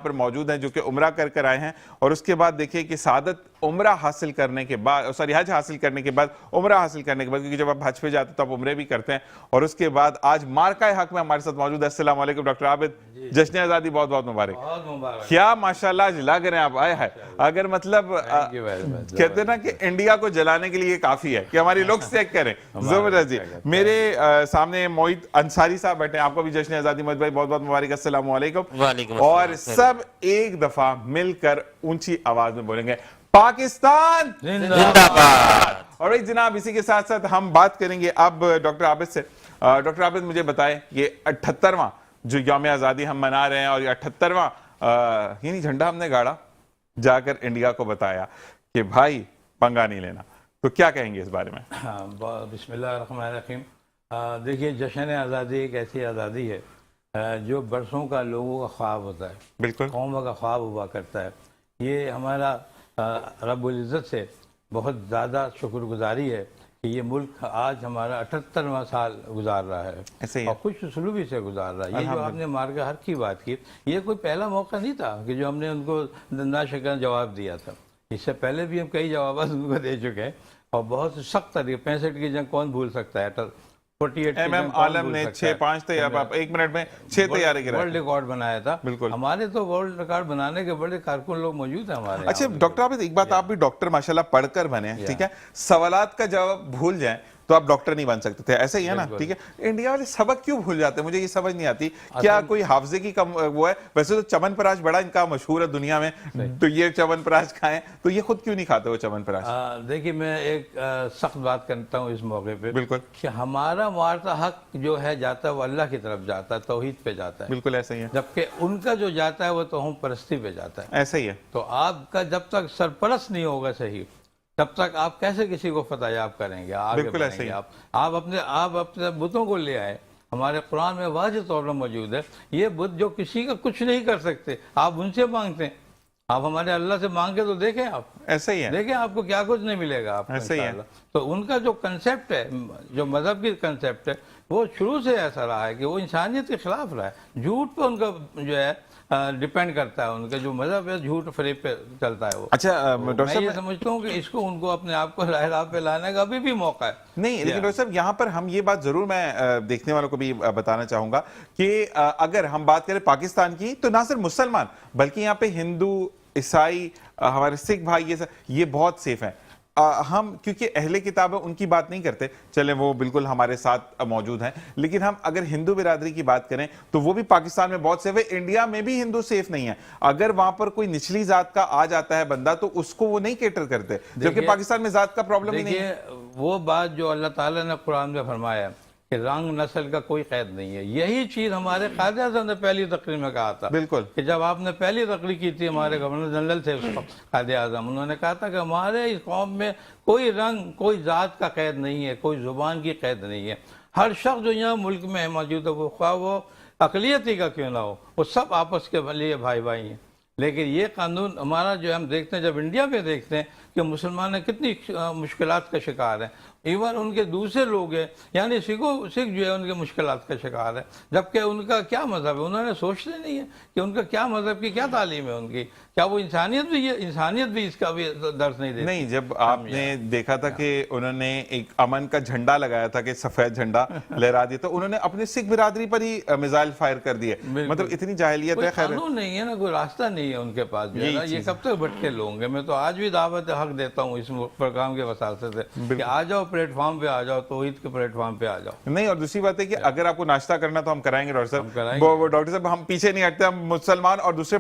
پر موجود ہیں جو کہ عمرہ کر آئے ہیں، اور اس کے بعد دیکھیں کہ سعادت عمرہ حاصل کرنے کے بعد حج حاصل کرنے کے بعد عمرہ حاصل کرنے کے بعد، کیونکہ جب آپ حج پہ جاتے ہیں تو آپ عمرے بھی کرتے ہیں، اور اس کے بعد آج مارکہ حق میں ہمارے ساتھ موجود ہے۔ السلام علیکم ڈاکٹر عابد، جشن آزادی بہت بہت مبارک۔ بہت مبارک، کیا ماشاءاللہ آج لگ رہے ہیں آپ، آئے ہیں اگر مطلب کہتے ہیں نا کہ انڈیا کو جلانے کے لیے کافی ہے کہ ہماری لوگ چیک کریں۔ زبردست جی، میرے سامنے موعید انصاری صاحب بیٹھے ہیں، آپ کو بھی جشن آزادی موعید بھائی بہت بہت مبارک۔ السلام علیکم، اور سب ایک دفعہ مل کر اونچی آواز میں بولیں گے پاکستان زندہ باد۔ اور ایک جناب اسی کے ساتھ ساتھ ہم بات کریں گے اب ڈاکٹر عابد سے۔ ڈاکٹر عابد مجھے بتائیں، یہ 78واں جو یوم آزادی ہم منا رہے ہیں، اور یہ 78واں یعنی جھنڈا ہم نے گاڑا، جا کر انڈیا کو بتایا کہ بھائی پنگا نہیں لینا، تو کیا کہیں گے اس بارے میں؟ بسم اللہ الرحمن الرحیم۔ دیکھیے، جشن آزادی ایک ایسی آزادی ہے جو برسوں کا لوگوں کا خواب ہوتا ہے، بالکل قوموں کا خواب ہوا کرتا ہے۔ یہ ہمارا رب العزت سے بہت زیادہ شکر گزاری ہے کہ یہ ملک آج ہمارا 78واں سال گزار رہا ہے، ایسے ہی اور خوش سلوبی سے گزار رہا ہے۔ یہ جو آپ نے مارکہ حق کی بات کی، یہ کوئی پہلا موقع نہیں تھا کہ جو ہم نے ان کو ناشکن جواب دیا تھا۔ اس سے پہلے بھی ہم کئی جوابات ان کو دے چکے ہیں، اور بہت سخت طریقے۔ 65 کی جنگ کون بھول سکتا ہے؟ 48 ایم ایم عالم نے 6-5 ایک منٹ میں 6 تیارے کرائے، ورلڈ ریکارڈ بنایا تھا۔ بالکل، ہمارے تو ورلڈ ریکارڈ بنانے کے بڑے کارکن لوگ موجود ہیں ہمارے۔ اچھا ڈاکٹر عابد، ایک بات، آپ بھی ڈاکٹر ماشاءاللہ پڑھ کر بنے، ٹھیک ہے، سوالات کا جواب بھول جائیں تو آپ ڈاکٹر نہیں بن سکتے تھے، ایسا ہی ہے نا؟ ٹھیک ہے، انڈیا والے سبق کیوں بھول جاتے ہیں؟ مجھے یہ سمجھ نہیں آتی، کیا کوئی حافظے کی کم وہ ہے؟ ویسے تو چمن پراش بڑا ان کا مشہور ہے دنیا میں، تو یہ چمن پراش کھائیں، تو یہ خود کیوں نہیں کھاتے وہ چمن پراش؟ دیکھیے، میں ایک سخت بات کرتا ہوں اس موقع پہ، بالکل، کہ ہمارا معارضہ حق جو ہے جاتا ہے وہ اللہ کی طرف جاتا ہے، توحید پہ جاتا ہے، بالکل ایسا ہی ہے، جبکہ ان کا جو جاتا ہے وہ توہم پرستی پہ جاتا ہے۔ ایسا ہی ہے، تو آپ کا جب تک سرپرست نہیں ہوگا صحیح، تب تک آپ کیسے کسی کو فتح یاب کریں گے؟ آگے بڑھیں گے آپ اپنے بتوں کو لے آئے۔ ہمارے قرآن میں واضح طور پر موجود ہے، یہ بت جو کسی کا کچھ نہیں کر سکتے، آپ ان سے مانگتے ہیں۔ آپ ہمارے اللہ سے مانگ کے تو دیکھیں، آپ ایسا ہی ہے، دیکھیں آپ کو کیا کچھ نہیں ملے گا آپ کو انشاءاللہ۔ تو ان کا جو کنسیپٹ ہے، جو مذہب کی کنسیپٹ ہے، وہ شروع سے ایسا رہا ہے کہ وہ انسانیت کے خلاف رہا ہے۔ جھوٹ پہ ان کا جو ہے ڈیپینڈ کرتا ہے، ان کا جو مذہب ہے جھوٹ فریب پہ چلتا ہے وہ۔ اچھا ڈاکٹر میں یہ سمجھتا ہوں کہ اس کو ان کو اپنے آپ کو راہ پہ لانے کا ابھی بھی موقع ہے۔ نہیں، لیکن ڈاکٹر صاحب یہاں پر ہم یہ بات ضرور میں دیکھنے والوں کو بھی بتانا چاہوں گا کہ اگر ہم بات کریں پاکستان کی، تو نہ صرف مسلمان بلکہ یہاں پہ ہندو، عیسائی، ہمارے سکھ بھائی، یہ بہت سیف ہیں۔ ہم کیونکہ اہل کتاب ہے ان کی بات نہیں کرتے، چلیں وہ بالکل ہمارے ساتھ موجود ہیں، لیکن ہم اگر ہندو برادری کی بات کریں تو وہ بھی پاکستان میں بہت سیف ہے۔ انڈیا میں بھی ہندو سیف نہیں ہے، اگر وہاں پر کوئی نچلی ذات کا آ جاتا ہے بندہ تو اس کو وہ نہیں کیٹر کرتے، جبکہ پاکستان میں ذات کا پرابلم ہی نہیں ہے۔ وہ بات جو اللہ تعالیٰ نے قرآن میں فرمایا ہے کہ رنگ نسل کا کوئی قید نہیں ہے، یہی چیز ہمارے قائد اعظم نے پہلی تقریر میں کہا تھا۔ بالکل، کہ جب آپ نے پہلی تقریر کی تھی ہمارے گورنر جنرل تھے اس وقت قائد اعظم، انہوں نے کہا تھا کہ ہمارے اس قوم میں کوئی رنگ، کوئی ذات کا قید نہیں ہے، کوئی زبان کی قید نہیں ہے۔ ہر شخص جو یہاں ملک میں موجود ہے، وہ خواہ وہ اقلیتی کا کیوں نہ ہو، وہ سب آپس کے لیے بھائی بھائی ہیں۔ لیکن یہ قانون ہمارا جو ہم دیکھتے ہیں، جب انڈیا میں دیکھتے ہیں کہ مسلمان کتنی مشکلات کا شکار ہیں، ایون ان کے دوسرے لوگ ہیں، یعنی سکھ جو ہے ان کے مشکلات کا شکار ہے، جبکہ ان کا کیا مذہب ہے؟ انہوں نے سوچتے نہیں ہے کہ ان کا کیا مذہب کی کیا تعلیم ہے، ان کی کیا وہ انسانیت بھی ہے؟ انسانیت بھی اس کا بھی درس نہیں دیتی۔ نہیں، جب آپ نے دیکھا تھا کہ انہوں نے ایک امن کا جھنڈا لگایا تھا کہ سفید جھنڈا لہرا دیا، تو انہوں نے اپنے سکھ برادری پر ہی میزائل فائر کر دیے، مطلب اتنی جاہلیت ہے۔ خیر، قانون نہیں ہے نا، کوئی راستہ نہیں ہے ان کے پاس، جو ہے نا، یہ کب تک بھٹکے لوگ ہیں۔ میں تو آج بھی دعوت حق دیتا ہوں اس پروگرام کے وساطے سے کہ آ جاؤ پلیٹ فارم پہ، آ جاؤ توحید کے پلیٹ فارم پہ آ جاؤ۔ نہیں، اور دوسری بات ہے کہ اگر آپ کو ناشتہ کرنا تو ہم کرائیں گے ڈاکٹر صاحب، ڈاکٹر صاحب ہم پیچھے نہیں ہٹتے، ہم مسلمان اور دوسرے